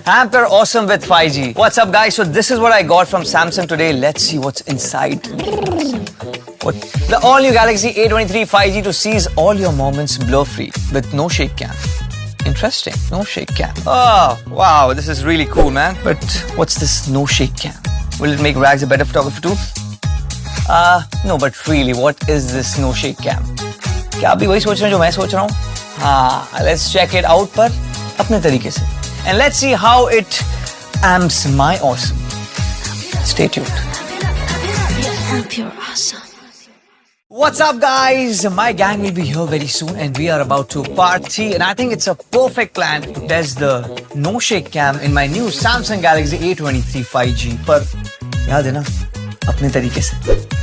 Amp your awesome with 5G. What's up, guys? So this is what I got from Samsung today. Let's see what's inside. The all-new Galaxy A23 5G to seize all your moments blur-free with no shake cam. Interesting. No shake cam. Oh, wow. This is really cool, man. But what's this no shake cam? Will it make Rags a better photographer too? No, but really, what is this no shake cam? क्या आप भी वही सोच रहे हैं जो मैं सोच रहा हूँ? हाँ, let's check it out पर अपने तरीके से. And let's see how it amps my awesome. Stay tuned. What's up, guys? My gang will be here very soon and we are about to party, and I think it's a perfect plan to test the no shake cam in my new Samsung Galaxy A23 5G. पर याद है ना, अपने तरीके से.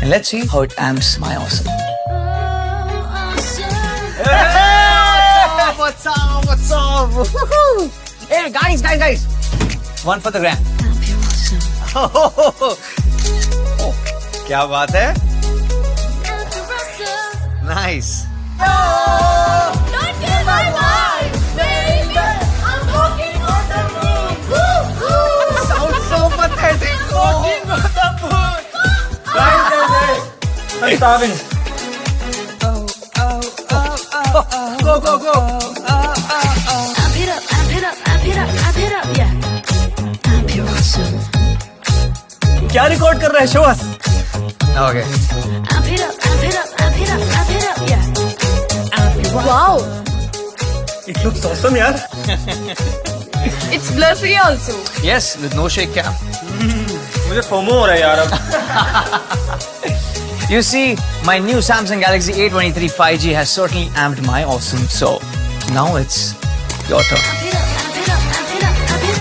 And let's see how it amps my awesome. Hey, what's up? What's up? Woohoo! Hey, guys! One for the gram. Oh, क्या बात है? Nice. Don't kill my life, baby. I'm walking on the moon. Sounds so pathetic. Walking on the moon. Guys. I'm starving. Go. Amp it up, yeah. Amp your awesome. क्या record कर रहा है shows? Okay. Amp it up, yeah. Amp your wow. It looks awesome, यार. It's blur-free also. Yes, with no shake cam. मुझे FOMO हो रहा है यार अब. You see, my new Samsung Galaxy A23 5G has certainly amped my awesome. So now it's your turn.